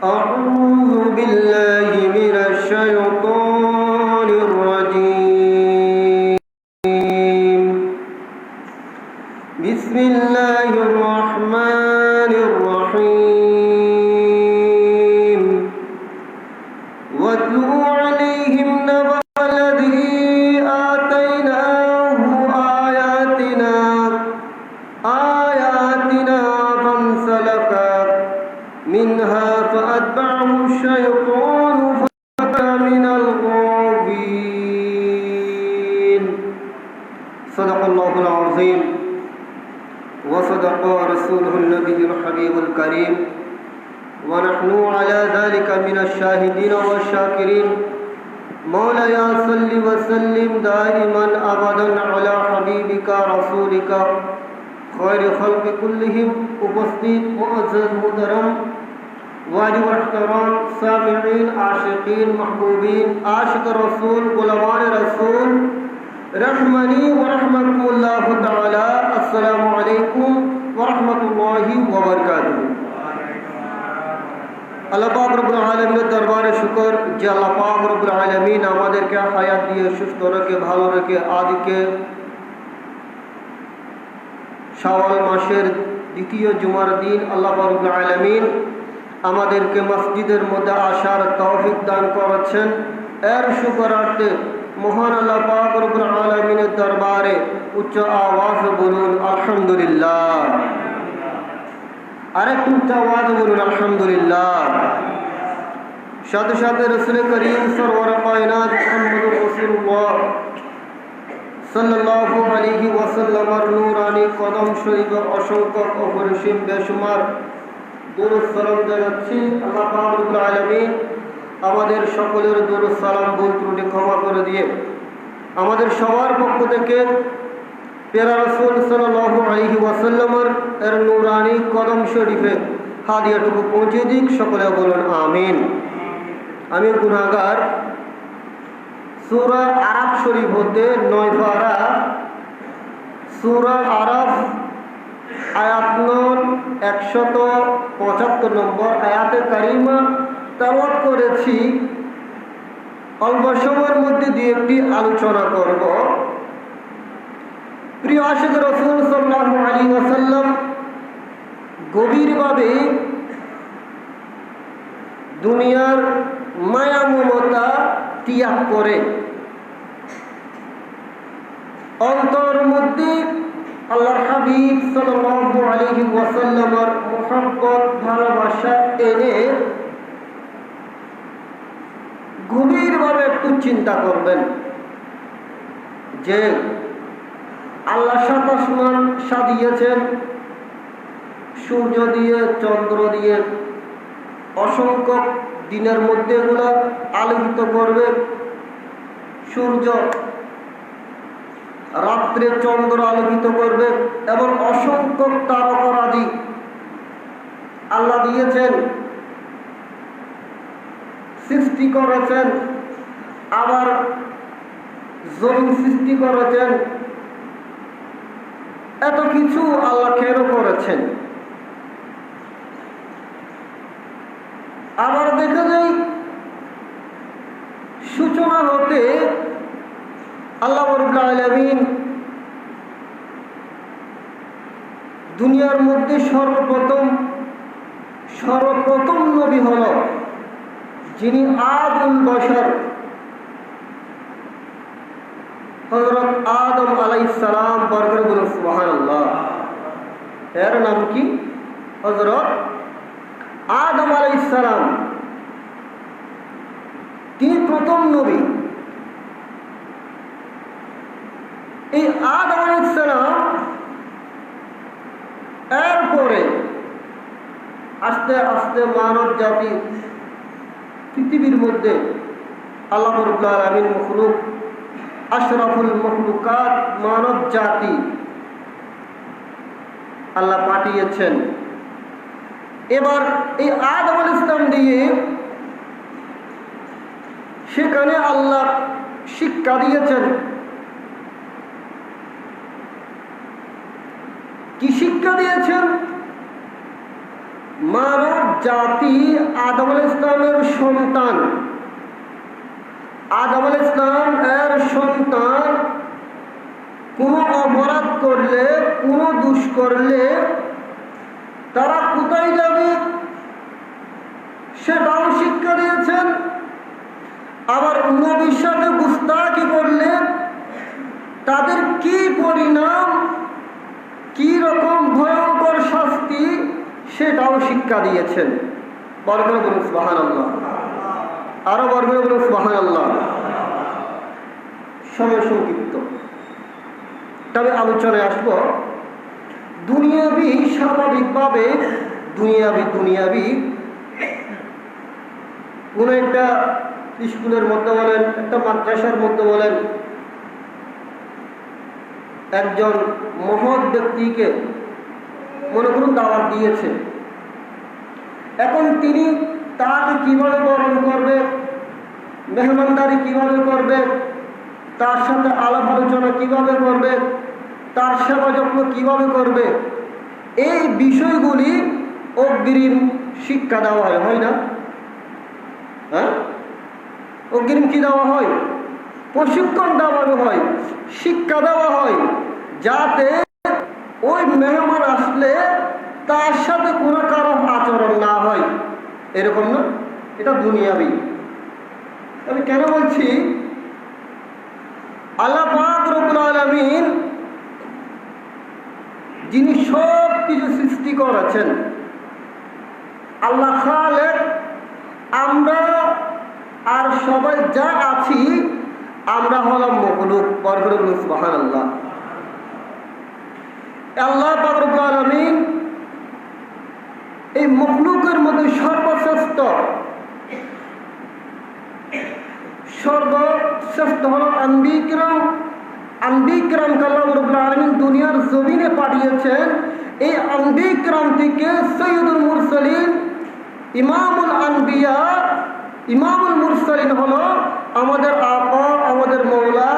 أعوذ بالله من الشيطان الرجيم. بسم الله الرحمن الرحيم. واتلو عليهم نبأ الذي آتيناه آياتنا فانسلخ منها فأتبعه الشيطان فكان من الغاوين. صدق الله العظيم وصدق رسوله النبي الحبيب الكريم ونحن على ذلك من الشاهدين والشاكرين. مولاي صل وسلم دائما أبدا على حبيبك رسولك خير خلق كلهم. उपस्थित मुअज़्ज़ज़ मुहतरम वाजिब एहतराम सामिईन आशिकीन महबूबीन आशिक रसूल गुलामान रसूल रहमनी व रहमकुमुल्लाह तआला अस्सलामु अलैकुम व रहमतुल्लाहि व बरकातुहू। আল্লাহ পাক রব্বুল আলামিনের দরবারে শুকর যে আল্লাহ পাক রব্বুল আলামিন আমাদেরকে হায়াত দিয়ে সুস্থ রেখে ভালো রেখে আজকে শাওয়াল মাসের দ্বিতীয় জুমার দিন আল্লাহ পাক রব্বুল আলামিন আমাদেরকে মসজিদের মধ্যে আসার তৌফিক দান করেছেন। এর শুকরার্থে মহান আল্লাহ পাক রব্বুল আলামিনের দরবারে উচ্চ আওয়াজে বলুন আলহামদুলিল্লাহ। আরেকটু উচ্চ আওয়াজে বলুন আলহামদুলিল্লাহ। সাথে সাথে রাসূল করিম সরওয়ার কায়নাত মুহাম্মদুর রাসূলুল্লাহ সাল্লাল্লাহু আলাইহি ওয়াসাল্লামের নূরানি কদম শরীফে অসংখ্য অপরিসীম বেশুমার দুরূদ সালাম জানাচ্ছি। আল্লাহ পাক রব্বুল আলামিন আমাদের সকলের দুরূদ সালাম ভুল ত্রুটি ক্ষমা করে দিয়ে আমাদের সবার পক্ষ থেকে প্যারা রাসূল সাল্লাল্লাহু আলাইহি ওয়াসাল্লামের এর নূরানি কদম শরীফে হাদিয়াটুকু পৌঁছে দিক। সকলে বলুন আমিন। আমি গুনাহগার। সূরা আরাফ শরীফ হতে 9 পারা সূরা আরাফ আয়াত নং 175 নম্বর আয়াতে কারিমা তেলাওয়াত করেছি। অল্প সময়ের মধ্যে দুই একটি আলোচনা করব। প্রিয় আশিক রাসূল সাল্লাল্লাহু আলাইহি ওয়াসাল্লাম গভীরভাবে দুনিয়ার মায়া মমতা ত্যাগ করে অন্তর মধ্যে আল্লাহর হাবিব সাল্লাল্লাহু আলাইহি ওয়াসাল্লামের মুহাব্বত ভালোবাসা এনে গভীরভাবে একটু চিন্তা করবেন যে আল্লাহ সাত আসমান সাজিয়েছেন সূর্য দিয়ে চন্দ্র দিয়ে অসংখ্য দিনের মধ্যে এগুলো আলোকিত করবে। সূর্য রাত্রে চন্দ্র আলোকিত করবে এবং অসংখ্য তারকারাজি আল্লাহ দিয়েছেন, সৃষ্টি করেছেন। আবার জমিন সৃষ্টি করেছেন। এত কিছু আল্লাহ কেন করেছেন? আবার দেখা যায় সূচনা হতে আল্লাহ রাব্বুল আলামিন দুনিয়ার মধ্যে সর্বপ্রথম নবী হল যিনি আদুল বশর হযরত আদম আলাইহিস সালাম বরকত বলুন সুবহানাল্লাহ। এর নাম কি? হযরত আদম আলাইহিস সালাম। তিনি প্রথম নবী। এই আদম আলাইহিস সালাম এরপরে আস্তে আস্তে মানব জাতি পৃথিবীর মধ্যে আল্লাহ রাব্বুল আলামিন মখলুক আশরাফুল মখলুকাত মানব জাতি আল্লাহ পাঠিয়েছেন। এবার এই আদম আলাইহিস সালাম দিয়ে সেখানে আল্লাহ শিক্ষা দিয়েছেন। কি শিক্ষা দিয়েছেন? মানব জাতি আদম আলাইহিস সালামের সন্তান। আদম আলাইহিস সালাম এর সন্তান কোনো অপরাধ করলে, কোনো দোষ করলে তারা কোথায় যাবে সেটাও শিক্ষা দিয়েছেন। আবার নবীর সাথে গুস্তাখি করলে তাদের কি পরিণাম, কি রকম ভয়ঙ্কর শাস্তি সেটাও শিক্ষা দিয়েছেন। বর্গরে বলুন সুবহানাল্লাহ, আরো বর্গরে বলুন সুবহানাল্লাহ। সময় সংক্ষিপ্ত, তবে আলোচনায় আসব। দুনিয়াবি, স্বাভাবিকভাবে দুনিয়াবি কোনো একটা স্কুলের মধ্যে বলেন, একটা মাদ্রাসার মধ্যে বলেন, একজন মহৎ ব্যক্তিকে মনে করুন দাওয়াত দিয়েছে। এখন তিনি তাকে কিভাবে বরণ করবে, মেহমানদারি কিভাবে করবে, তার সাথে আলাপ আলোচনা কিভাবে করবে, তার সেবা যত্ন কিভাবে করবে, এই বিষয়গুলি অগ্রিম শিক্ষা দেওয়া হয় না? হ্যাঁ, অগ্রিম কি দেওয়া হয়? প্রশিক্ষণ দেওয়ানো হয়, শিক্ষা দেওয়া হয়, যাতে ওই মেহমান আসলে তার সাথে কোনো খারাপ আচরণ না হয়। এরকম না? এটা দুনিয়াবি। আমি কেন বলছি, আল্লাহ পাক রব্বুল আলামিন যিনি সব কিছু সৃষ্টি করেছেন, আল্লাহ খালেক, আমরা আর সবাই যা আছি আমরা হলাম মখলুক। বর্গরে বলুন সুবহানাল্লাহ। আল্লাহ পাক রব্বুল আলামিন এই মখলুকের মধ্যে সর্বশ্রেষ্ঠ হলো আম্বিকরামকে আল্লাহ রাব্বুল আলামিন দুনিয়ার জমিনে পাঠিয়েছেন। এই আম্বিকরাম থেকে সৈয়দুল মুরসালিন, ইমামুল আনবিয়া, ইমামুল মুরসালিন হলো আমাদের আপা, আমাদের মওলা,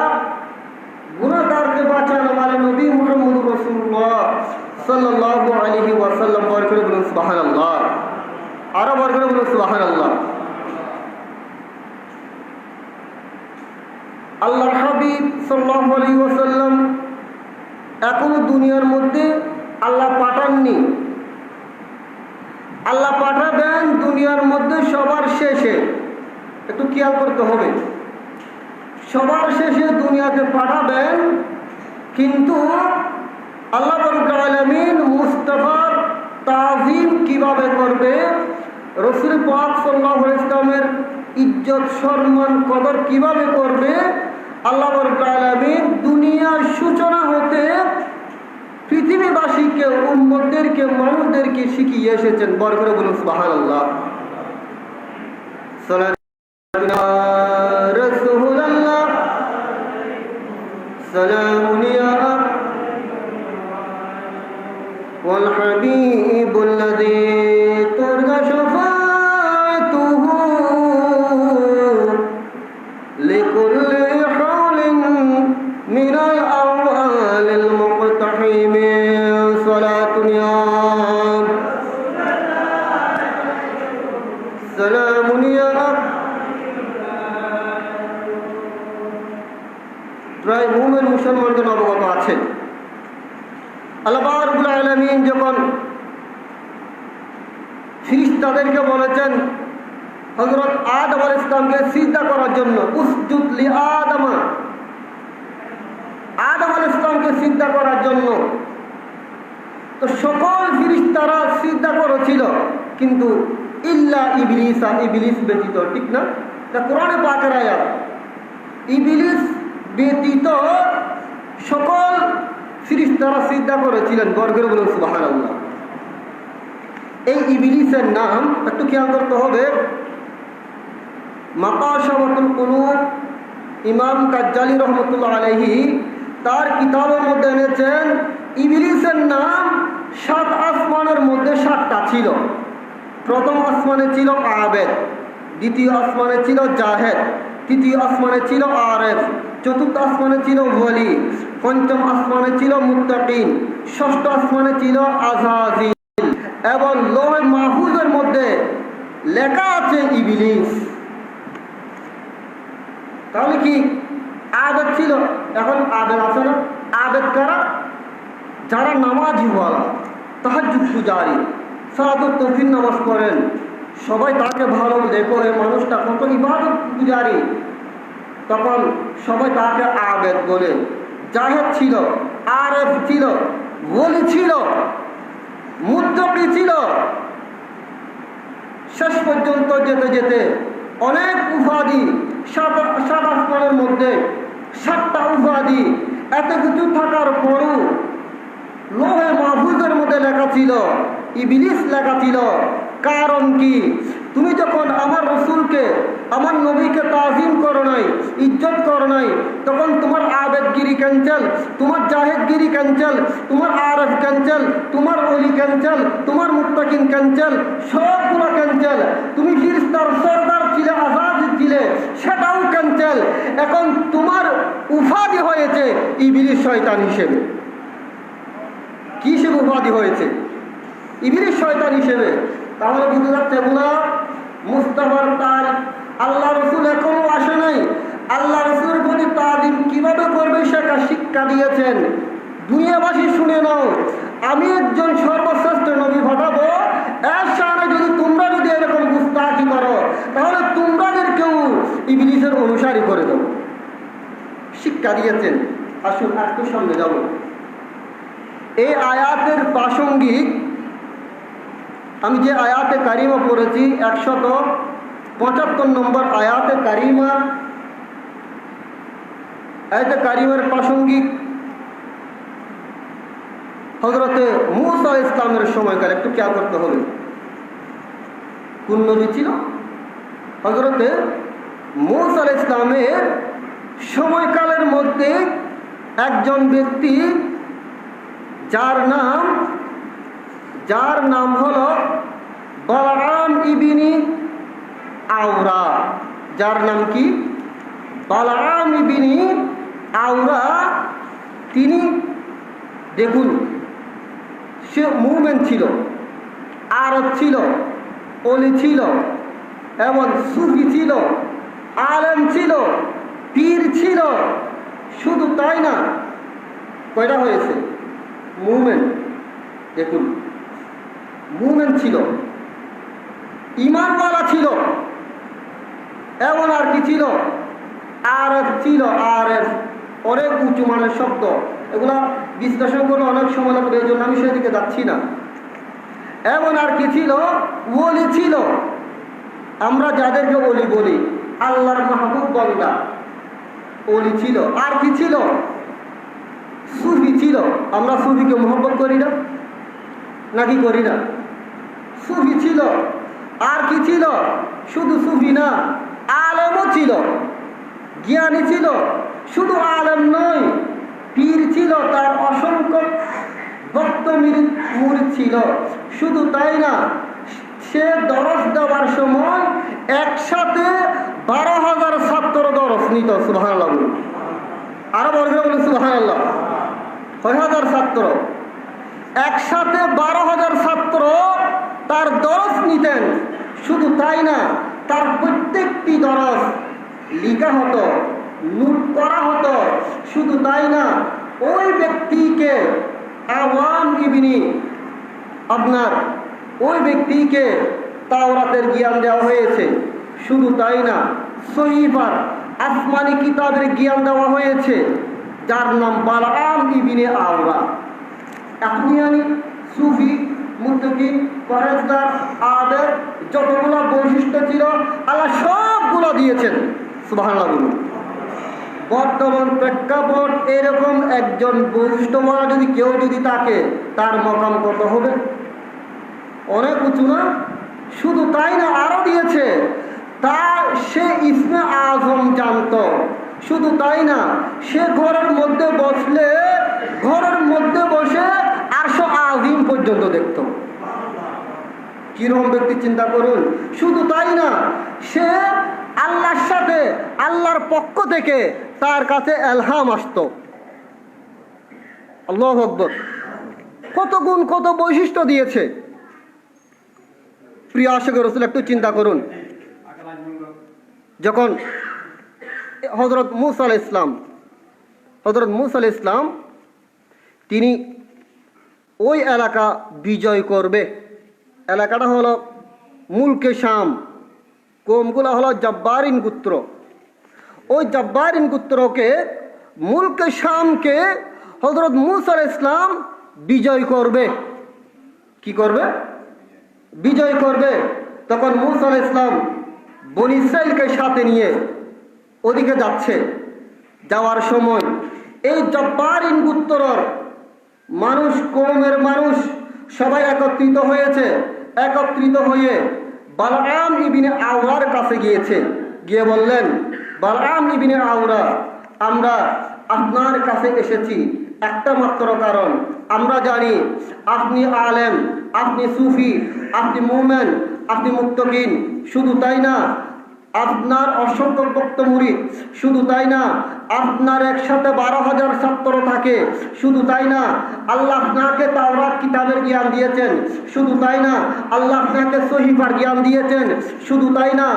গুনাহগারকে বাঁচানো মানে নবী মুহাম্মদুর রাসূলুল্লাহ সাল্লাল্লাহু আলাইহি ওয়াসাল্লাম। বরকত বলুন সুবহানাল্লাহ, আরো বরকত বলুন সুবহানাল্লাহ। আল্লাহর হাবিব সাল্লাল্লাহু আলাইহি ওয়াসাল্লাম এখনো দুনিয়ার মধ্যে আল্লাহ পাঠাননি। আল্লাহ পাঠাবেন দুনিয়ার মধ্যে সবার শেষে। একটু খেয়াল করতে হবে, সবার শেষে দুনিয়াতে পাঠাবেন, কিন্তু আল্লাহ রাব্বুল আলামিন মুস্তাফার তাজিম কিভাবে করবে, রাসূল পাক সাল্লাল্লাহু আলাইহি ওয়াসাল্লামের ইজ্জত সম্মান কদর কিভাবে করবে, আল্লাহ রাব্বুল আলামিন দুনিয়ার সূচনা হতে পৃথিবীবাসীকে, উম্মতদেরকে, মানুষদেরকে শিখিয়ে এসেছেন। বড় করে বলুন সুবহানাল্লাহ। রাসূলুল্লাহ সালামুন ইয়া ওয়াল হাবিবুল্লাযী তুরজা শাফাআতুহু লিকুল্লি হাওলিন মিনাল আওয়ালিল মুqtaহিম সালাতুন ইয়া সালামুন ইয়া। প্রায় মুমিন মুসলমানদের অবগত আছেন, আল্লাহ রাব্বুল আলামিন যখন ফেরেশতাদেরকে বলেছেন হযরত আদম আলাইহিস সালামকে সিজদা করার জন্য, উসজুদ লি আদম, আদম আলাইহিস সালামকে সিজদা করার জন্য, তো সকল ফেরেশতারা সিজদা করেছিল, কিন্তু ইল্লা ইবলিস, ইবলিস ব্যতীত। ঠিক না? এটা কোরআনে পাকের আয়াত। ইবলিস ব্যতীত সকল ফেরেশতারা সিজদা করেছিলেন। বর্গের বলুন সুবহানাল্লাহ। এই ইবলিসের নাম একটু খেয়াল করতে হবে। মাকাশাওয়াতুল কুলুব ইমাম কাজ্জালি রহমতুল্লাহ আলাইহি তার কিতাবের মধ্যে এনেছেন, ইবলিসের নাম 7 আসমানের মধ্যে 7টা ছিল। প্রথম আসমানে ছিল আবেদ, দ্বিতীয় আসমানে ছিল জাহেদ, তৃতীয় আসমানে ছিল আরেফ, চতুর্থ আসমানে ছিল ওয়ালি, পঞ্চম আসমানে ছিল মুত্তাকিন, ষষ্ঠ আসমানে ছিল আযাজিল, এবং লৌহে মাহফুজের মধ্যে লেখা আছে ইবলিস। তাহলে কি আবেদ ছিল? এখন আবেদ আছে না? আবেদ কারা? যারা নামাজি ওয়ালা, তাহাজ্জুদ গুজারি, সালাতুত তৌহিদ নামাজ পড়েন, সবাই তাকে ভালো দেখো এই মানুষটা কত ইবাদত গুজারি, তখন সবাই তাকে আবেদ বলে। জাহেদ ছিল, আরেফ ছিল, ওলি ছিল, মুত্তাকি ছিল। শেষ পর্যন্ত যেতে যেতে অনেক উপাধি, সাত আসমানের মধ্যে 7টা উপাধি, এত কিছু থাকার পরও লৌহে মাহফুজের মধ্যে লেখা ছিল ইবলিস লেখা ছিল। কারণ কি? তুমি যখন আমার রসুলকে, আমার নবীকে তাজিম করো নাই, ইজ্জত করো নাই, তখন তোমার আবেদগিরি ক্যান্সেল, তোমার জাহেদগিরি ক্যান্সেল, তোমার আরফ ক্যান্সেল, তোমার ওলি ক্যান্সেল, তোমার মুত্তাকিন ক্যান্সেল, সবগুলো ক্যান্সেল। তুমি ফিরিস্তার সরদার ছিলে, আজাদ ছিলে, সেটাও ক্যান্সেল। এখন তোমার উপাধি হয়েছে ইবলিস শয়তান হিসেবে। কি হিসেবে উপাধি হয়েছে? ইবলিস শয়তান হিসেবে। তাহলে বুঝতে যাচ্ছে এগুলো মুস্তাফার তার আল্লাহ রসুল এখনো আসে নাই। আল্লাহ রসুলের প্রতি তাজিম কিভাবে করবে সেটা শিক্ষা দিয়েছেন। দুনিয়াবাসী শুনে নাও, আমি একজন সর্বশ্রেষ্ঠ নবী পাঠাবো, এর সামনে যদি তোমরা যদি এরকম গুস্তাখি করো তাহলে তোমরাদেরকেও ইবলিসের অনুসারী করে দেবো। শিক্ষা দিয়েছেন। আসুন একটু সামনে যাব। এই আয়াতের প্রাসঙ্গিক আমি যে আয়াতে কারিমা পড়েছি 175 নম্বর আয়াতে কারিমা, আয়াতে কারিমার প্রাসঙ্গিক হযরতে মূসা ইসলামের সময়কাল একটু খেয়াল করতে হবে। কোন নবী ছিল? হযরতে মূসা ইসলামের সময়কালের মধ্যে একজন ব্যক্তি যার নাম হলো বালাম ইবনে আওরা। যার নাম কি? বালাম ইবনে আওরা। তিনি দেখুন, সে মুমিন ছিল, আরব ছিল, ওলি ছিল, এবং সুফি ছিল, আলেম ছিল, পীর ছিল। শুধু তাই না, কয়টা হয়েছে? মুমিন। দেখুন, মুমিন ছিল, ঈমানওয়ালা ছিল, এমন আর কি ছিল? আরেফ ছিল। আরেফ অনেক উঁচু মানের শব্দ, এগুলা বিশ্লেষণ করে অনেক সময় লাগবে, এই জন্য আমি সেদিকে যাচ্ছি না। এমন আর কি ছিল? ওলি ছিল। আমরা যাদেরকে ওলি বলি, আল্লাহর মাহবুব বান্দা, ওলি ছিল। আর কি ছিল? সুফি ছিল। আমরা সুফিকে মহব্বত করি না নাকি করি না? সুফি ছিল। আর কি ছিল? শুধু সুফি না, আলেমও ছিল, জ্ঞানী ছিল। শুধু আলেম নয়, পীর ছিল, তার অসংখ্য ভক্ত মুরিদ ছিল। শুধু তাই না, সে দরস দেওয়ার সময় একসাথে 12,000 ছাত্র দরস নিত। সুবহানাল্লাহ। আরো বর্গে বলে সুবহানাল্লাহ। 6,000 ছাত্র একসাথে, 12,000 ছাত্র তার দরস নিতেন। শুধু তাই না, তার প্রত্যেকটি দরস লিখা হতো, নোট করা হতো। শুধু তাই না, ওই ব্যক্তিকে আওয়াম ইবনে ওই ব্যক্তিকে তাওরাতের জ্ঞান দেওয়া হয়েছে। শুধু তাই না, সহিফার আসমানি কিতাবের জ্ঞান দেওয়া হয়েছে, যার নাম বালাম ইবনে আওরা। এখনই আমি সুফি, মুত্তাকিন, পরেজগার, আবেদ, যতগুলো বৈশিষ্ট্য ছিল আল্লাহ সবগুলো দিয়েছেন। সুবহানাল্লাহ বলুন। বর্তমান প্রেক্ষাপট এরকম একজন বৈশিষ্ট্যওয়ালা যদি কেউ যদি থাকে, তার মকাম কত হবে? অনেক উঁচু না? শুধু তাই না, আরো দিয়েছে, সে ইসমে আজম জানত। শুধু তাই না, সে ঘরের মধ্যে বসলে ঘরের মধ্যে বসে আরশ আজিম পর্যন্ত দেখত। কিরকম ব্যক্তি চিন্তা করুন। শুধু তাই না, সে আল্লাহর সাথে, আল্লাহর পক্ষ থেকে তার কাছে এলহাম আসত। আল্লাহু আকবার। কত গুণ, কত বৈশিষ্ট্য দিয়েছে। প্রিয় আশিক রাসূল, একটু চিন্তা করুন, যখন হযরত মূসা আলাইহিস সালাম তিনি ওই এলাকা বিজয় করবে। এলাকাটা হলো মুলকে শাম, কওমগুলো হলো জব্বারিন গোত্র। ওই জব্বারিন গোত্রকে, মুলকে শামকে হযরত মূসা আলাইহিস সালাম বিজয় করবে। কি করবে? বিজয় করবে। তখন মূসা আলাইহিস সালাম বনী ইসরাইলকে সাথে নিয়ে ওদিকে যাচ্ছে। যাওয়ার সময় এই জব্বারিন গোত্রর মানুষ, কওমের মানুষ সবাই একত্রিত হয়েছে। একত্রিত হয়ে বালআম ইবনে আওরার কাছে গিয়েছে। গিয়ে বললেন, বালআম ইবনে আওরা, আমরা আপনার কাছে এসেছি একটা মাত্র কারণ। আমরা জানি আপনি আলেম, আপনি সুফি, আপনি মুমিন, আপনি মুত্তাকিন। শুধু তাই না, আপনার অসংখ্য ভক্ত মুরিদ। শুধু তাই না, আপনার একসাথে 12,000 ছাত্র থাকে। শুধু তাই না, আল্লাহ আপনাকে তাওরাত কিতাবের জ্ঞান দিয়েছেন। শুধু তাই না, আল্লাহ আপনাকে সহিফার জ্ঞান দিয়েছেন। শুধু তাই না,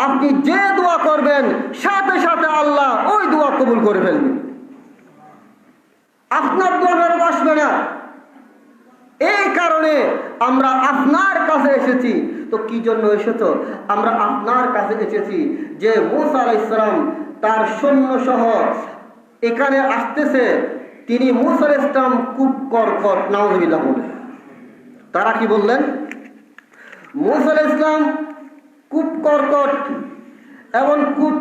আপনি যে দোয়া করবেন সাথে সাথে আল্লাহ ওই দোয়া কবুল করে ফেলবেন। আপনার দোয়া ফেরত আসবে না। এই কারণে আমরা আপনার কাছে এসেছি। তো কি জন্য এসেছো? আমরা আপনার কাছে এসেছি যে মূসা আলাইহিস সালাম তার সৈন্য সহ এখানে আসতেছে। তিনি মূসা আলাইহিস সালাম খুব কর্কট, নাউযুবিল্লাহ বলে। তারা কি বললেন? মূসা আলাইহিস সালাম খুব কর্কট এবং খুব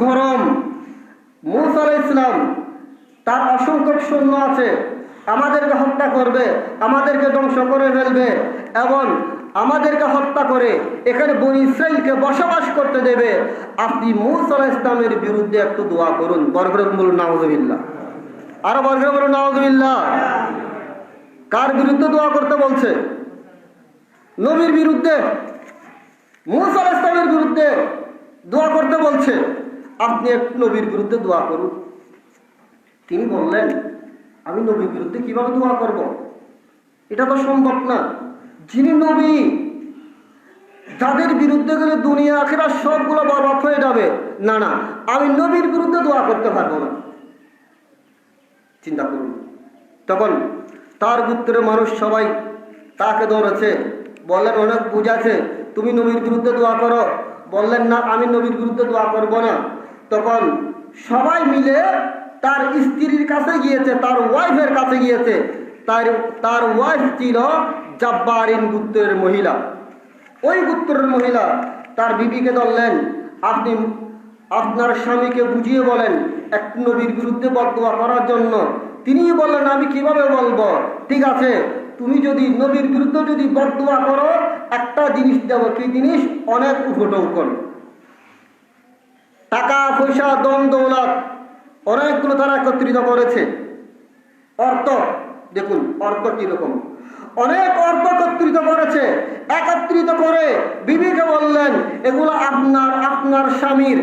গরম। মূসা আলাইহিস সালাম তার অসংখ্য সৈন্য আছে, আমাদেরকে হত্যা করবে, আমাদেরকে ধ্বংস করে ফেলবে এবং আমাদেরকে হত্যা করে এখানে বনী ইসরাইলকে বসবাস করতে দেবে। আপনি মূসা আলাইহিস সালামের বিরুদ্ধে একটু দোয়া করুন। বরকত বলুন নাউযুবিল্লাহ। আরো বরকত বলুন নাউযুবিল্লাহ। কার বিরুদ্ধে দোয়া করতে বলছে? নবীর বিরুদ্ধে, মূসা আলাইহিস সালামের বিরুদ্ধে দোয়া করতে বলছে। আপনি একটু নবীর বিরুদ্ধে দোয়া করুন। তিনি বললেন, আমি নবীর বিরুদ্ধে কিভাবে দোয়া করব? এটা তো সম্ভব না। যিনি নবী, যাদের বিরুদ্ধে গেলে দুনিয়া আখিরাত সবগুলো বরবাদ হয়ে যাবে। না না, আমি নবীর বিরুদ্ধে দোয়া করতে পারবো না। চিন্তা করুন। তখন তার গোত্রের মানুষ সবাই তাকে ধরেছে, বললেন অনেক বুঝাছে, তুমি নবীর বিরুদ্ধে দোয়া করো। বললেন না, আমি নবীর বিরুদ্ধে দোয়া করব না। তখন সবাই মিলে তার স্ত্রীর কাছে গিয়েছে, তার ওয়াইফের কাছে গিয়েছে। তার ওয়াইফ ছিল জব্বারিন গোত্রের মহিলা। ওই গোত্রের মহিলা তার বিবিকে ধরলেন, আপনি আপনার স্বামীকে বুঝিয়ে বলেন একটু নবীর বিরুদ্ধে বদদোয়া করার জন্য। তিনি বললেন, আমি কিভাবে বলবো? ঠিক আছে, তুমি যদি নবীর বিরুদ্ধে যদি বদদোয়া করো, একটা জিনিস দেব। কি জিনিস? অনেক উপঢৌকন, টাকা পয়সা, দম দৌলত অনেকগুলো তারা একত্রিত করেছে। অর্থ দেখুন, অর্থ কিরকম, অনেক অর্থ একত্রিত করেছে। একত্রিত করে বিবিকে বললেন, এগুলো আপনার স্বামীর,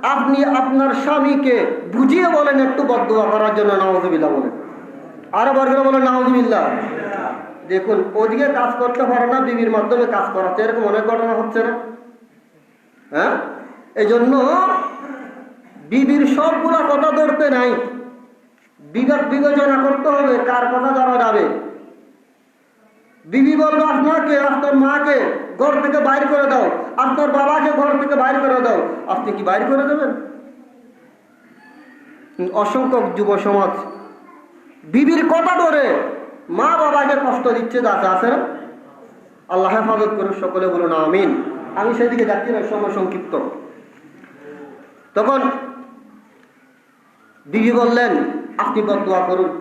আপনি আপনার স্বামীকে বুঝিয়ে বলেন একটু বদদোয়া করার জন্য। নাউযুবিল্লাহ বলেন। আরো বর্গরা বলেন নাউযুবিল্লাহ। দেখুন, ওদিকে কাজ করতে পারে না, বিবির মাধ্যমে কাজ করাচ্ছে। এরকম অনেক ঘটনা হচ্ছে না? হ্যাঁ, এই জন্য বিবির সবগুলা কথা ধরতে নাই, বিবেচনা করতে হবে কার কথা ধরা যাবে। বিবি বলবে আপনাকে, আপনার মাকে ঘর থেকে বাইর করে দাও, আপনার বাবাকে ঘর থেকে বাইর করে দাও। আপনি কি বাইর করে দেবেন? অসংখ্য যুব সমাজ বিবির কথা ধরে মা বাবাকে কষ্ট দিচ্ছে, যাতে আছে না। আল্লাহ হেফাজত করুন, সকলে বলুন আমিন। আমি সেদিকে যাচ্ছি না, সময় সংক্ষিপ্ত। তখন বিবি বললেন, আপনি বদদোয়া করুন।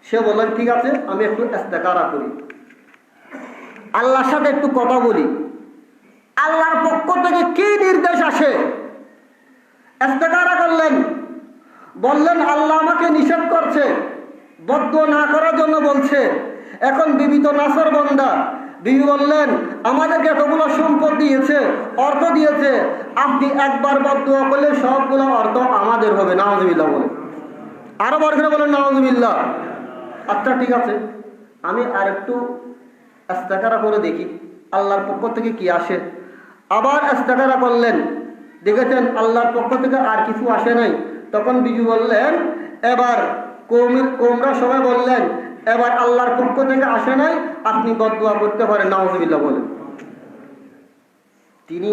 সে বললেন, ঠিক আছে, আমি একটু ইস্তেখারা করি, আল্লাহর সাথে একটু কথা বলি, আল্লাহর পক্ষ থেকে কি নির্দেশ আসে। ইস্তেখারা করলেন, বললেন আল্লাহ আমাকে নিষেধ করছে, বদদোয়া না করার জন্য বলছে। এখন বিবি তো নাসর বান্দা। বিবি বললেন, আমাদেরকে এতগুলো সম্পদ দিয়েছে, অর্থ দিয়েছে, আপনি একবার বদদোয়া করলে সবগুলো অর্থ আমাদের হবে। নাউযুবিল্লাহ বলেন। আরো বর্গরা বলেন নাউযুবিল্লাহ। আচ্ছা ঠিক আছে, আমি আর একটু ইস্তেখারা করে দেখি আল্লাহর পক্ষ থেকে কি আসে। আবার ইস্তেখারা করলেন, দেখেছেন আল্লাহর পক্ষ থেকে আর কিছু আসে নাই। তখন বিবি বললেন, এবার কওমরা সবাই বললেন, এবার আল্লাহর পক্ষ থেকে আসে নাই, আপনি বদদুয়া করতে পারেন, নাউজুবিল্লাহ বলেন। তিনি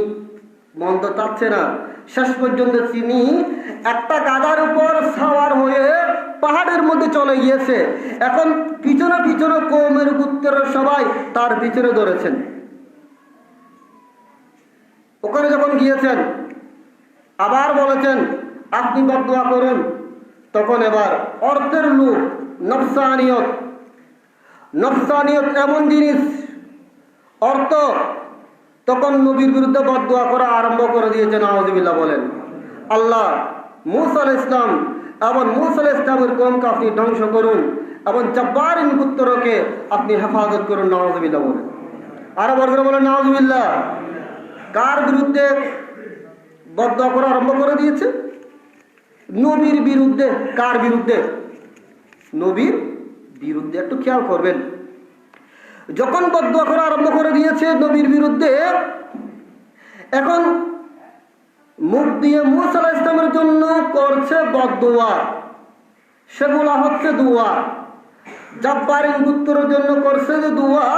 মন্দ চাচ্ছে না। শেষ পর্যন্ত তিনি একটা গাধার উপর সাওয়ার হয়ে পাহাড়ের মধ্যে চলে গিয়েছে। এখন পিছনে পিছনে কওমের গোত্রের সবাই তার পিছনে ধরেছেন। ওখানে যখন গিয়েছেন আবার বলেছেন আপনি বদদুয়া করুন। তখন এবার অর্থের লোভ, নফসানিয়ত এমন জিনিস, অর্থ, তখন নবীর বিরুদ্ধে বদদুয়া করা আরম্ভ করে দিয়েছেন। নাউজুবিল্লাহ বলেন। আল্লাহ মূসা আলাইহিস সালাম এবং মূসা আলাইহিস সালামের কওমকে আপনি ধ্বংস করুন এবং জব্বারিন গোত্রকে আপনি হেফাজত করুন। নাউজুবিল্লাহ বলেন। আরো বড় করে বলেন নাউজুবিল্লাহ। কার বিরুদ্ধে বদদুয়া করা আরম্ভ করে দিয়েছে? নবীর বিরুদ্ধে। কার বিরুদ্ধে? নবীর বিরুদ্ধে। একটু খেয়াল করবেন, যখন বদদুয়া করা আরম্ভ করে দিয়েছে নবীর বিরুদ্ধে, এখন মুখ দিয়ে মূসা আলাইহিস সালামের জন্য করছে বদদুয়া, সেগুলা হচ্ছে দোয়া। জব্বারিন গোত্রের জন্য করছে যে দোয়া,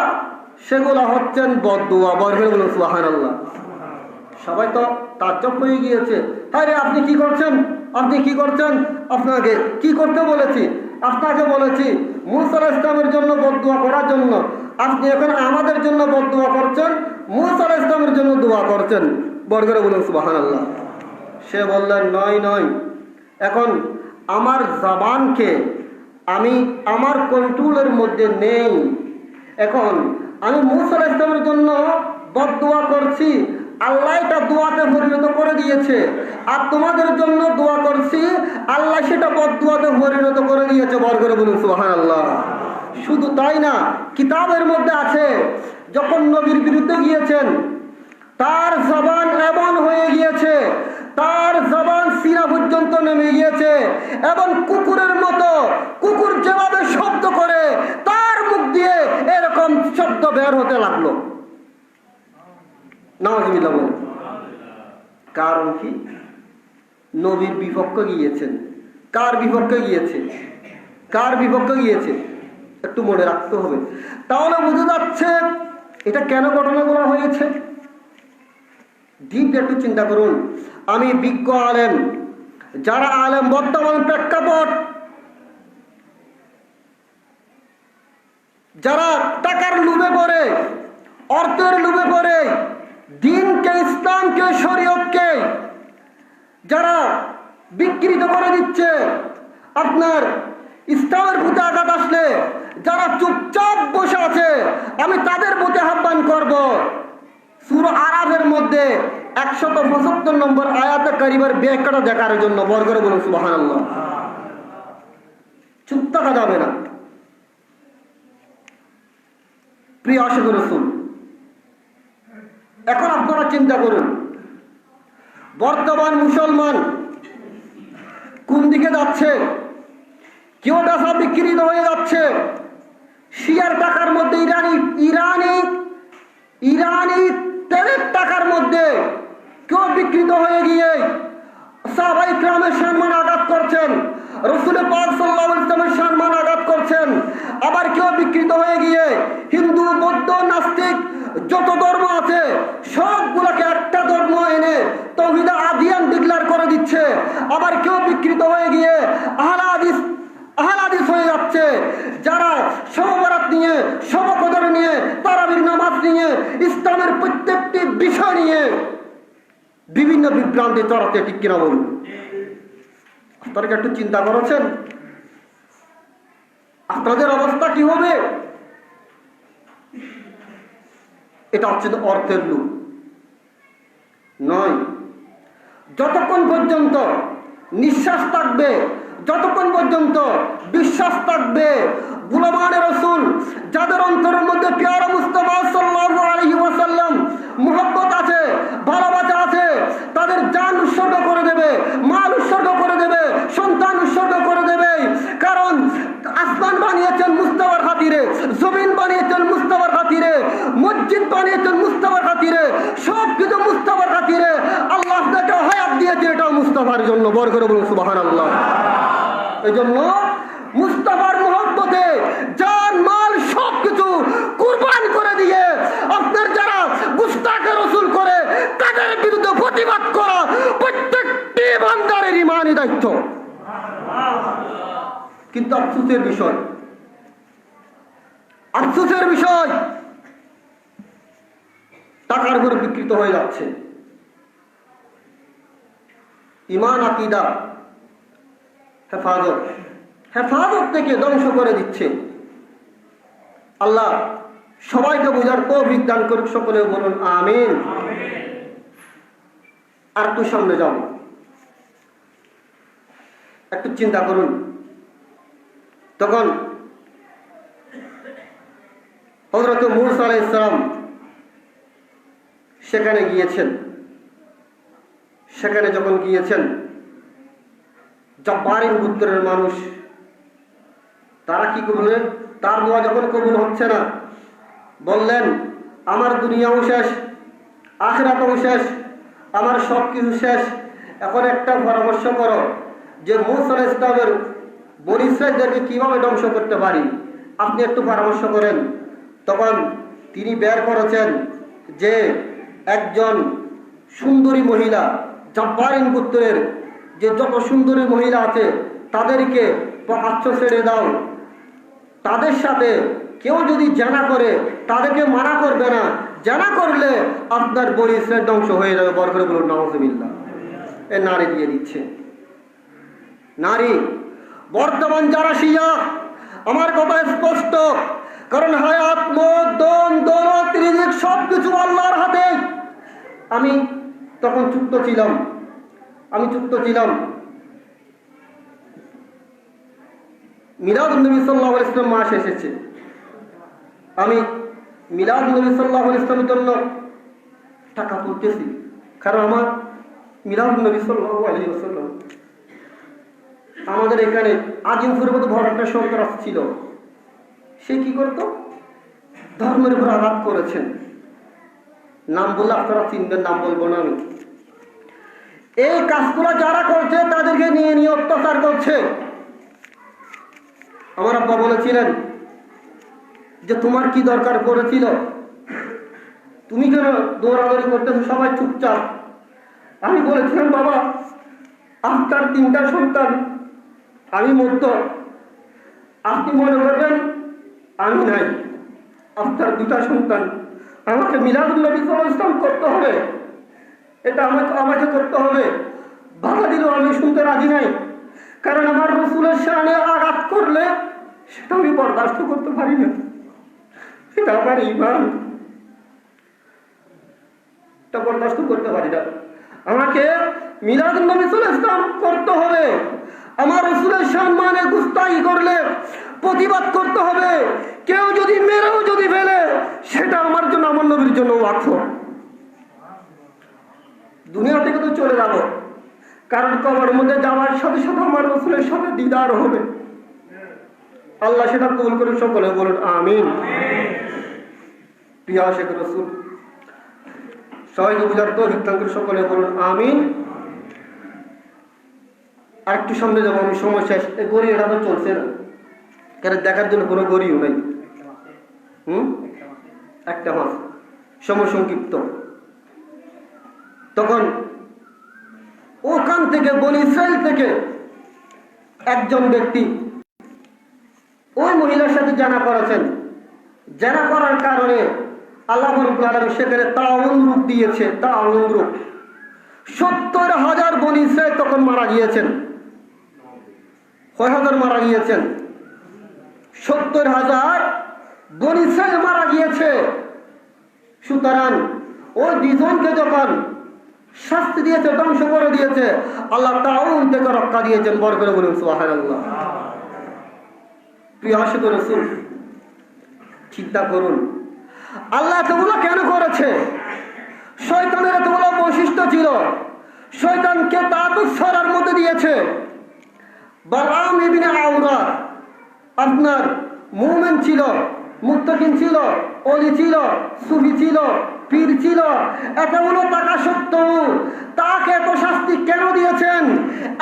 সেগুলা হচ্ছেন বদদুয়া। বলবেন বলুন সুবহানাল্লাহ। সবাই তো তাজ্জব হয়ে গিয়েছে, তাই রে আপনি কি করছেন, আপনি কি করছেন? আপনাকে কি করতে বলেছি? আপনাকে বলেছি মূসা আলাইহিস সালামের জন্য বদদুয়া করার জন্য, আপনি এখন আমাদের জন্য বদদুয়া করছেন, মূসা আলাইহিস সালামের জন্য দোয়া করছেন। বড় করে বলুন সুবহানাল্লাহ। সে বললেন নয় নয়, এখন আমার জবানকে আমি আমার কন্ট্রোলের মধ্যে নেই। এখন আমি মূসা আলাইহিস সালামের জন্য বদদুয়া করছি, আল্লাহ এটা দোয়াতে পরিণত করে দিয়েছে, আর তোমাদের জন্য দোয়া করছি, আল্লাহ সেটা বদদুয়াতে পরিণত করে দিয়েছে। বড় করে বলুন সুবহানাল্লাহ। শুধু তাই না, কিতাবের মধ্যে আছে যখন নবীর বিরুদ্ধে গিয়েছেন তার জবান এমন হয়ে গিয়েছে, তার জবান সিনা পর্যন্ত নেমে গিয়েছে এবং কুকুরের মতো, কুকুর যেভাবে শব্দ করে তার মুখ দিয়ে এরকম শব্দ বের হতে লাগলো। নাউজুবিল্লাহ বলেন। কারণ কি? নবীর বিপক্ষে গিয়েছেন। কার বিপক্ষে গিয়েছে? কার বিপক্ষে গিয়েছে? একটু মনে রাখতে হবে, তাহলে বোঝা যাচ্ছে এটা কেন ঘটনাগুলো হয়েছে। ডিপ একটু চিন্তা করুন। আমি বিজ্ঞ আলেম, যারা আলেম বর্তমান প্রেক্ষাপট, যারা টাকার লোভে পড়ে, অর্থের লোভে পড়ে দিনকে, ইসলামকে, শরীয়তকে যারা বিকৃত করে দিচ্ছে, আপনার ইসলামের প্রতি আঘাত আসলে যারা চুপচাপ বসে আছে, আমি তাদের প্রতি আহ্বান করব। সূরা আরাফের মধ্যে 175 নম্বর আয়াতে কারিমার ব্যাখ্যাটা দেখার জন্য। বড় করে বলুন সুবহানাল্লাহ। চুপ থাকা যাবে না। প্রিয় আশিক রাসূল, এখন আপনারা চিন্তা করুন, বর্তমান মুসলমান কোন দিকে যাচ্ছে? কেউ টাকা বিকৃত হয়ে যাচ্ছে। শিয়ার টাকার মধ্যে ইরানি তেলের টাকার মধ্যে কেউ বিকৃত হয়ে গিয়ে সাহাবায়ে কিরামের সম্মান আঘাত করছেন, রাসূল পাক সাল্লাল্লাহু আলাইহি ওয়াসাল্লামের সম্মান আঘাত করছেন। আবার কেউ বিকৃত হয়ে গিয়ে হিন্দু, বৌদ্ধ, নাস্তিক যত ধর্ম আছে সবগুলোকে একটা ধর্ম এনে তাওহীদ আদিয়ান ডিক্লেয়ার করে দিচ্ছে। আবার কেউ বিকৃত হয়ে গিয়ে আহলে হাদিস হয়ে যাচ্ছে, যারা শবে-বরাত নিয়ে, শবে কদর নিয়ে, তারাবির নামাজ নিয়ে, ইসলামের প্রত্যেকটি বিষয় নিয়ে বিভিন্ন বিভ্রান্তি চড়াতে। ঠিক কিনা বলুন? আপনারা একটু চিন্তা করেছেন আপনাদের অবস্থা কি হবে? এটা হচ্ছে অর্থের লোভ নয়। যতক্ষণ পর্যন্ত নিঃশ্বাস থাকবে, যতক্ষণ পর্যন্ত বিশ্বাস থাকবে, গুলামানে রাসূল যাদের অন্তরের মধ্যে পেয়ারা মুস্তাফা সাল্লাল্লাহু আলাইহি ওয়াসাল্লাম মুহাব্বত আছে, ভালোবাসা আছে, তাদের জান উৎসর্গ করে দেবে, মাল উৎসর্গ করে দেবে, সন্তান উৎসর্গ করে দেবে। কারণ আসমান বানিয়েছেন মুস্তাফার খাতিরে, জমিন বানিয়েছেন মুস্তাফার খাতিরে, মসজিদ বানিয়েছেন মুস্তাফার খাতিরে, সব কিছু মুস্তাফার খাতিরে। আল্লাহ আপনাকে হায়াত দিয়েছে, এটাও মুস্তাফার জন্য। বড় করে বলুন সুবহানাল্লাহ। এই জন্য মুস্তাফার মহব্বতে জান মাল সবকিছু কুরবান করে দিয়ে আপনার যারা গুস্তাখে রাসূল করে তাদের বিরুদ্ধে প্রতিবাদ করা প্রত্যেকটি বান্দারের ইমানি দায়িত্ব। কিন্তু আফসোসের বিষয়, টাকার উপর বিকৃত হয়ে যাচ্ছে। ঈমান আকীদা হেফাজত থেকে ধ্বংস করে দিচ্ছে। আল্লাহ সবাইকে বোঝার তৌফিক দান করুক। সকলে বলুন আমিন। আর একটু সামনে যাব, একটু চিন্তা করুন। তখন হযরত মূসা আলাইহিস সালাম সেখানে গিয়েছেন। সেখানে যখন গিয়েছেন, জব্বারিন গোত্রের মানুষ তারা কি করলেন? তার দোয়া যখন কবুল হচ্ছে না, বললেন আমার দুনিয়াও শেষ, আখিরাতও শেষ, আমার সব কিছু শেষ। এখন একটা পরামর্শ করো যে মূসা আলাইহিস সালামের বনী ইসরাঈলদেরকে কিভাবে ধ্বংস করতে পারি, আপনি একটু পরামর্শ করেন। তখন তিনি বের করেছেন যে একজন সুন্দরী মহিলা, জব্বারিন গোত্রের যে যত সুন্দরী মহিলা আছে তাদেরকে প্রকাশ্য ছেড়ে দাও। তাদের সাথে কেউ যদি জানা করে তাদেরকে মানা করবে না, জানা করলে আপনার বনী ইসরাঈল ধ্বংস হয়ে যাবে। বড় করে বলুন নাউযুবিল্লাহ। এ নারী দিয়ে দিচ্ছে। নারী বর্তমান যারা শিয়া, আমার কথা স্পষ্ট, কারণ হায়াত, মত, দন, দৌলত, রিজিক সবকিছু আল্লাহর হাতে। আমি তখন চুক্ত ছিলাম। মিলাদুন নবী সাল্লাল্লাহু আলাইহি ওয়াসাল্লাম মাস এসেছে। আমি মিলাদুন নবী সাল্লাল্লাহু আলাইহি ওয়াসাল্লামের জন্য টাকা তুলতেছি, কারণ আমার মিলাদুন নবী সাল্লাল্লাহু আলাইহি ওয়াসাল্লাম। আমাদের এখানে আজিমপুরের মতো বড় একটা সন্ত্রাস ছিল। সে কি করত? ধর্মের উপর আঘাত করেছেন। নাম বললে আপনারা চিনবেন, নাম বলবো না আমি। এই কাজগুলো যারা করছে তাদেরকে নিয়ে নিয়ে অত্যাচার করছে। আমার আব্বা বলেছিলেন যে তোমার কি দরকার পড়েছিল, তুমি কেন দৌড়াদৌড়ি করতেছো, সবাই চুপচাপ। আমি বলেছিলাম বাবা, আপনার 3টা সন্তান, আমি মধ্য, আপনি মনে করবেন আমি নাই। আপনার 2টা সন্তান, আমাকে মিলাদুন নবী সাল্লাল্লাহু আলাইহি ওয়াসাল্লাম করতে হবে, এটা আমাকে করতে হবে। বাধা দিল, আমি শুনতে রাজি নাই, কারণ আমার রাসূলের শানে আঘাত করলে সেটা আমি বরদাস্ত করতে পারি না। সেটা আমার ঈমান, এটা বরদাস্ত করতে পারি না। আমাকে মিলাদুন নবী সাল্লাল্লাহু আলাইহি ওয়াসাল্লাম করতে হবে। আমার রাসূলের সম্মানে গুস্তাখি করলে প্রতিবাদ করতে হবে। কেউ যদি মেরেও যদি ফেলে সেটা আমার জন্য, আমার নবীর জন্য ওয়াকফ। দুনিয়া থেকে তো চলে যাব, কারণ কবরের মধ্যে যাওয়ার সাথে সাথে আমার রাসূলের সাথে দিদার হবে। আল্লাহ সেটা কবুল করে। সকলে বলুন আমিন। প্রিয় আশিক রাসূল, সবাইকে বুঝার তৌফিক দান করে সকলে বলুন আমিন। আর একটু সামনে যাবো, আমি সময় শেষ। এই গড়ি এটা তো চলছে না, কারণ দেখার জন্য কোনো গড়িও নাই। একটা মাস, সময় সংক্ষিপ্ত। তখন ওখান থেকে বনী ইসরাঈল থেকে একজন ব্যক্তি ওই মহিলার সাথে জানা করেছেন। জানা করার কারণে আল্লাহ রাব্বুল আলামিন সেখানে তাউন রূপ দিয়েছে। তাউন রূপ 70,000 বনী ইসরাঈল তখন মারা গিয়েছেন। কয় হাজার মারা গিয়েছেন? 70,000 বনী ইসরাঈল মারা গিয়েছে। সুতরাং ওই 2 জনকে যখন শাস্তি দিয়েছে, ধ্বংস করে দিয়েছে, আল্লাহ তাউন থেকে রক্ষা দিয়েছেন। বড় করে বলুন সুবহানাল্লাহ। প্রিয় আশিক রাসূল, চিন্তা করুন আল্লাহ এতগুলো কেন করেছে? শয়তানের এতগুলো বৈশিষ্ট্য ছিল, শয়তানকে তাকুত ছড়ার মধ্যে দিয়েছে। বালাম ইবনে আওরা আপনার মুমিন ছিল, মুত্তাকিন ছিল, ওলি ছিল, সুফি ছিল, পীর ছিল, এতগুলো টাকা সত্ত্বেও তাকে এত শাস্তি কেন দিয়েছেন?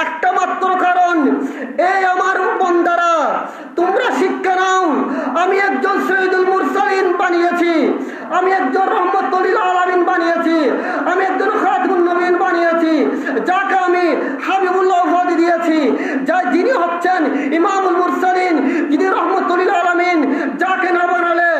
একটা মাত্র কারণ, এই আমার বন্দারা তোমরা শিক্ষা নাও, আমি একজন সৈয়দুল মুরসালিন বানিয়েছি, আমি একজন রহমতুল লিল আলামিন বানিয়েছি, আমি একজন খাতামুন নবীন বানিয়েছি, যাকে আমি হাবিবুল্লাহ উপাধি দিয়েছি, যিনি হচ্ছেন ইমামুল মুরসালিন, যিনি রহমতুল লিল আলামিন, যাকে না বানালে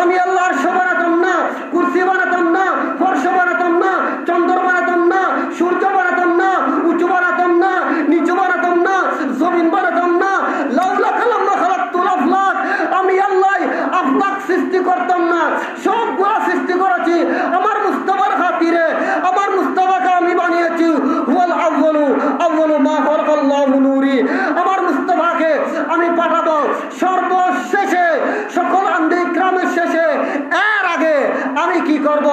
আমি আল্লাহর আরশ বানাতাম না, কুরসি বানাতাম না, ফরশ বানাতাম না, চন্দ্র বানাতাম না, সূর্য বানাতাম না, উঁচু বানাতাম না, নিচু বানাতাম না, জমিন বানাতাম না, লাউলা কালাম্মা খালাকতুল আফলাক, আমি আল্লাহ আফলাক সৃষ্টি করতাম না, সবগুলা সৃষ্টি করেছি আমার মুস্তাফার খাতিরে, আমার মুস্তাফাকে আমি বানিয়েছি। হুয়াল আউয়ালু আউয়ালু মা খালাকাল্লাহু নূরি, আমার মুস্তাফাকে আমি পাঠাবো সর্বশেষে, সকল আম্বিয়া ইকরামের শেষে। এর আগে আমি কি করব?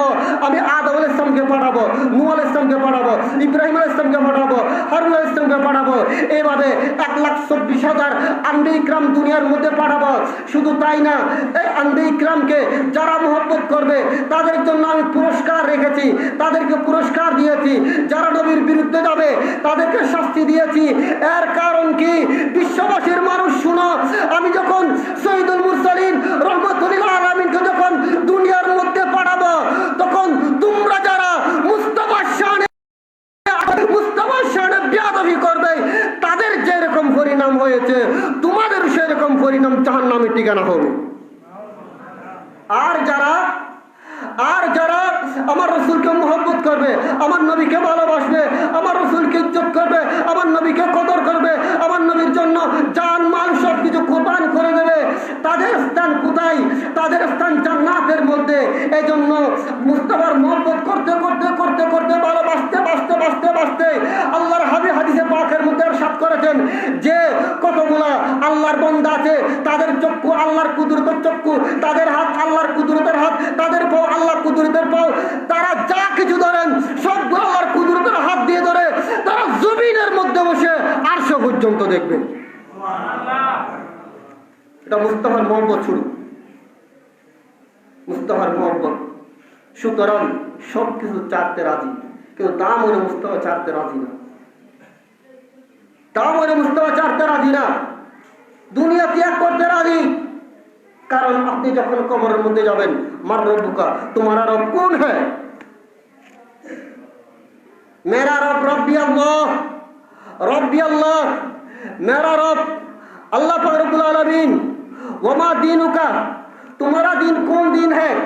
আমি আদম আলাইহিস সালামকে পাঠাবো, নূহ আলাইহিস সালামকে পাঠাবো, ইব্রাহিম আলাইহিস সালামকে পাঠাবো, হারুন আলাইহিস সালামকে পাঠাবো, এইভাবে 1,24,000 আম্বিয়া ইকরাম দুনিয়ার মধ্যে পাঠাবো। শুধু তাই না, এই আম্বিয়া ইকরামকে যারা মহব্বত করবে তাদের জন্য আমি পুরস্কার রেখেছি, তাদেরকে পুরস্কার দিয়েছি, যারা নবীর বিরুদ্ধে যাবে তাদেরকে শাস্তি দিয়েছি। এর কারণ কি? বিশ্ববাসীর মানুষ শুনো, আমি যখন সৈয়দুল মুরসালিন রহমতুল লিল আলামিনকে যখন দুনিয়ার মধ্যে পাঠাবো, তখন তোমরা যারা মুস্তাফার শানে বেয়াদবি করবে তাদের যেরকম পরিণাম হয়েছে তোমাদের সেরকম পরিণাম জাহান্নামের ঠিকানা হবে। আর যারা আমার রসুলকে মহব্বত করবে, আমার নবীকে ভালোবাসবে, আমার রসুলকে ইজ্জত করবে, আমার নবীকে কদর করবে, আমার নবীর জন্য জান মাল সবকিছু কোরবান করে দেবে, তাদের স্থান কোথায়? তাদের স্থান জান্নাতের মধ্যে। এই জন্য মুস্তাফার মহব্বত করতে করতে করতে করতে ভালোবাসতে বাসতে বাসতে বাসতে আল্লাহর হাদিসে পাকের মধ্যে ইরশাদ করেছেন যে কতগুলা আল্লাহর বান্দা আছে, তাদের চক্ষু আল্লাহর কুদরতের চক্ষু, তাদের হাত আল্লাহর কুদরতের হাত, তাদের পাও আল্লাহর কুদরতের পাও, তারা যা কিছু ধরেন সবগুলো আল্লাহর কুদরতের হাত দিয়ে ধরে তারা জমিনের মধ্যে বসে আরশ পর্যন্ত দেখবে। এটা মুস্তাফার মহব্বত শুরু, মুস্তাফার মহব্বত। সুতরাং সবকিছু চারতে রাজি, কিন্তু দাম হলে মুস্তাফা চারতে রাজি না, দাম হলে মুস্তাফা চারতে রাজি না, দুনিয়া ত্যাগ করতে রাজি। কারণ আপনি যখন কবরের মধ্যে যাবেন, মার রব্বুকা, তোমারা রব কোন হ্যায়? মেরা রব রব্বি আল্লাহ, রব্বি আল্লাহ, মেরা রব আল্লাহ পাক রব্বুল আলামিন। ওমা দীনুকা, তোমারা দিন কোন দিন হ্যায়?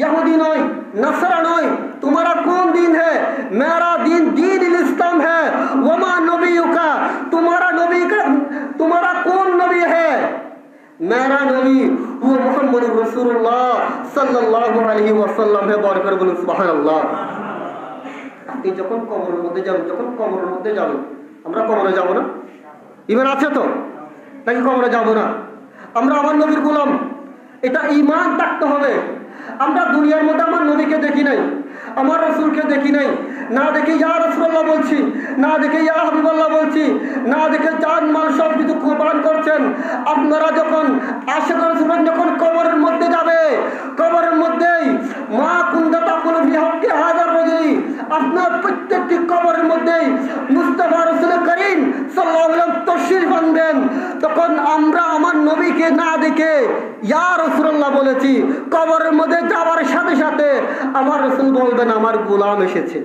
यहूदी नय, नसरा नय, तुम्हारा कौन दिन है? मेरा दिन दीन इस्लाम है। वमा नबीयुका, तुम्हारा नबी का, तुम्हारा कौन नबी है? मेरा नबी वो मुहम्मद रसूलुल्लाह सल्लल्लाहु अलैहि वसल्लम है। बार कर बोलুন সুবহানাল্লাহ। আপনি যখন কবরের মধ্যে যাবেন, আমরা কবরে যাব না? ঈমান আছে তো নাকি কবরে যাব না? আমরা আমার নবীর গোলাম, এটা ঈমান থাকতে হবে। আমরা দুনিয়ার মধ্যে আমার নবীকে দেখি নাই, আমার রাসূলকে দেখি নাই, না দেখে ইয়া রাসূলুল্লাহ বলছি, না দেখে ইয়া হাবিবাল্লাহ বলছি, না দেখে জান মাল সব কিছু কুরবান করছেন। আপনারা যখন আশিক রাসূল যখন কবরের মধ্যে যাবে, কবরের মধ্যেই মা কুনতা তাকুলু ফি হাক্কি হাযার রাজুলি, আপনার প্রত্যেকটি কবরের মধ্যেই মুস্তাফা রাসূল করিম সাল্লাল্লাহু আলাইহি ওয়াসাল্লাম তাশরীফ আনবেন। তখন আমরা আমার নবীকে না দেখে ইয়া রাসূলুল্লাহ বলেছি, কবরের মধ্যে যাওয়ার সাথে সাথে আমার রাসূল বলবেন আমার গোলাম এসেছে।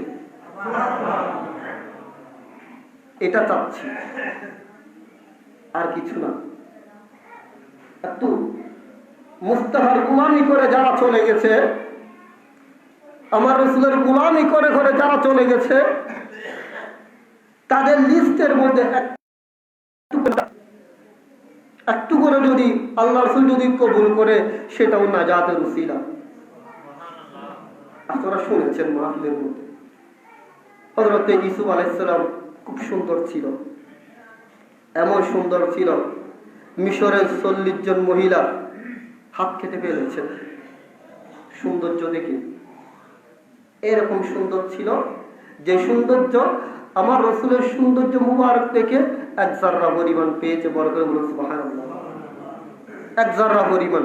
এটা চাচ্ছি, আর কিছু না। একটু মুস্তাফার গোলামি করে যারা চলে গেছে, আমার রাসূলের গোলামি করে করে যারা চলে গেছে, তাদের লিস্টের মধ্যে একটু করে যদি আল্লাহ রাসূল যদি কবুল করে, সেটাও নাজাতের উসিলা। আপনারা শুনেছেন মাহফিলের মধ্যে হযরত ইউসুফ আলাইহিস সালাম খুব সুন্দর ছিল, এমন সুন্দর ছিল মিশরের 40 জন মহিলা হাত কেটে ফেলেছেন সৌন্দর্য দেখে। এরকম সুন্দর ছিল যে সৌন্দর্য আমার রাসূলের সৌন্দর্য মুবারক থেকে এক জাররা পরিমাণ পেয়েছে। বড় করে বলুন সুবহানাল্লাহ। এক জাররা পরিমাণ।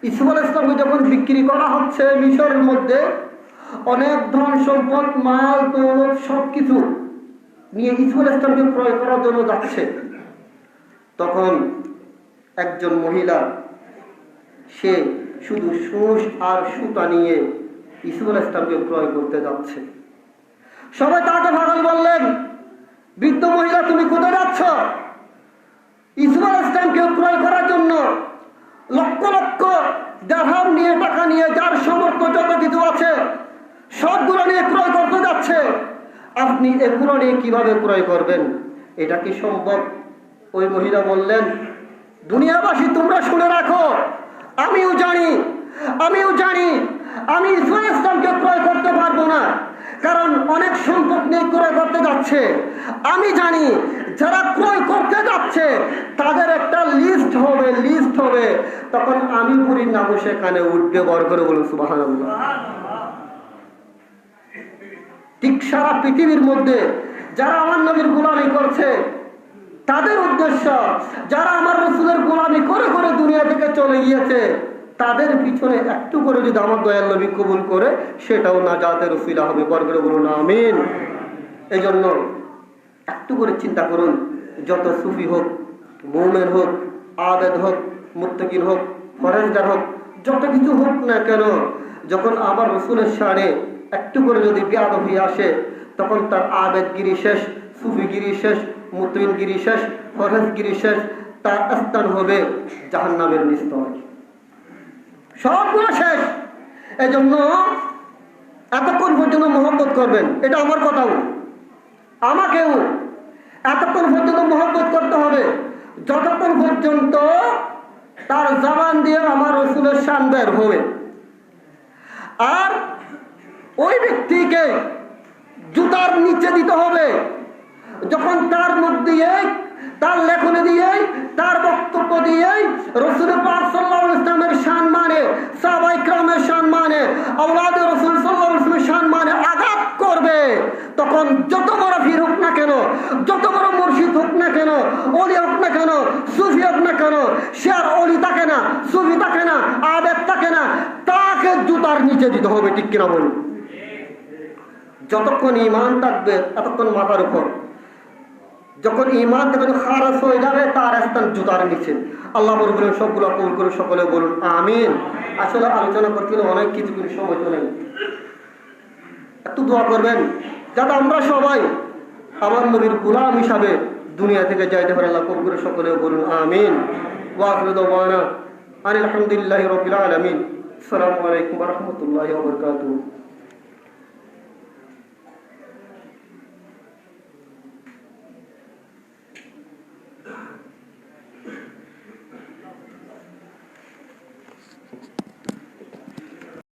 ইসুফ আলাইহিস সালামকে যখন বিক্রি করা হচ্ছে মিশরের মধ্যে, অনেক ধন সম্পদ, মাল দৌলত সবকিছু নিয়ে ইসুফ আলাইহিস সালামকে ক্রয় করার জন্য যাচ্ছে, তখন একজন মহিলা, সে শুধু সুস আর সুতা নিয়ে ইসুফ আলাইহিস সালামকে ক্রয় করতে যাচ্ছে। সবাই তাকে পাগল বললেন, বৃদ্ধ মহিলা তুমি কোথায় যাচ্ছ? ইসুফ আলাইহিস সালামকে ক্রয় করার জন্য লক্ষ লক্ষ দিরহাম নিয়ে, টাকা নিয়ে, যার সামর্থ্য যত কিছু আছে সবগুলো নিয়ে ক্রয় করতে যাচ্ছে, আপনি এগুলো নিয়ে কিভাবে ক্রয় করবেন? এটা কি সম্ভব? ওই মহিলা বললেন, দুনিয়াবাসী তোমরা শুনে রাখো, আমিও জানি আমি ইসুফ আলাইহিস সালামকে ক্রয় করতে পারবো না, কারণ অনেক সম্পদ নিয়ে ক্রয় করতে যাচ্ছে। আমি জানি যারা ক্রয় করতে যাচ্ছে তাদের একটা লিস্ট হবে, তখন আমি পুরীর নাম সেখানে উঠবে। বর করে বলুন সুবহানাল্লাহ। ঠিক সারা পৃথিবীর মধ্যে যারা আমার নবীর গোলামি করছে তাদের উদ্দেশ্য, যারা আমার রাসূলের গোলামি করে করে দুনিয়া থেকে চলে গিয়েছে, তাদের পিছনে একটু করে যদি আমার দয়াল নবী কবুল করে, সেটাও নাজাতের উসিলা হবে। বর করে বলুন আমিন। এই জন্য একটু করে চিন্তা করুন, যত সুফি হোক, মুমিন হোক, আবেদ হোক, মুত্তাকিন হোক, ফরেজগার হোক, যত কিছু হোক না কেন, যখন আমার রাসূলের শানে একটু করে যদি বেয়াদবি আসে, তখন তার আবেদগিরি শেষ, সুফিগিরি শেষ, মুত্তাকিনগিরি শেষ, ফরেজগিরি শেষ, তার স্থান হবে জাহান্নামের নিস্তর। সবগুলো শেষ। এই জন্য এতক্ষণ পর্যন্ত মহব্বত করবেন, এটা আমার কথাও, আমাকেও এতক্ষণ পর্যন্ত মহব্বত করতে হবে যতক্ষণ পর্যন্ত তার জবান দিয়ে আমার রাসূলের শান বের হবে। আর ওই ব্যক্তিকে জুতার নিচে দিতে হবে যখন তার মুখ দিয়ে, তার লেখনী দিয়ে, তার বক্তব্য দিয়ে রাসূল পাক সাল্লাল্লাহু আলাইহি ওয়াসাল্লামের শান মানে, সাহাবায়ে কেরামের শান মানে, আওলাদে রাসূল সাল্লাল্লাহু আলাইহি ওয়াসাল্লামের শান মানে আঘাত করবে, তখন যত বড় পীর হোক না কেন, যত বড় মুর্শিদ হোক না কেন, ওলি হোক না কেন, সুফি হোক না কেন, সে আর ওলি থাকে না, সুফি থাকে না, আবেদ থাকে না, তাকে জুতার নিচে দিতে হবে। ঠিক কিনা বলুন? যতক্ষণ ঈমান থাকবে ততক্ষণ মাথার উপর, যখন ঈমান থেকে খারাজ হয়ে যাবে তার স্থান জুতার নিচে। আল্লাহ বলবেন সবগুলো কবুল করে সকলে বলুন আমিন। আসলে আলোচনা করতে গেলে অনেক কিছু সময় তো নেই, একটু দোয়া করবেন যাতে আমরা সবাই আমার নবীর গোলাম হিসাবে দুনিয়া থেকে যাইতে পারে। আল্লাহ কবুল করে সকলে বলুন আমিন। ওয়া আখিরু দাওয়ানা আলহামদুলিল্লাহি রাব্বিল আলামিন। আসসালামু আলাইকুম ওয়া রাহমাতুল্লাহি ওয়া বারাকাতুহু।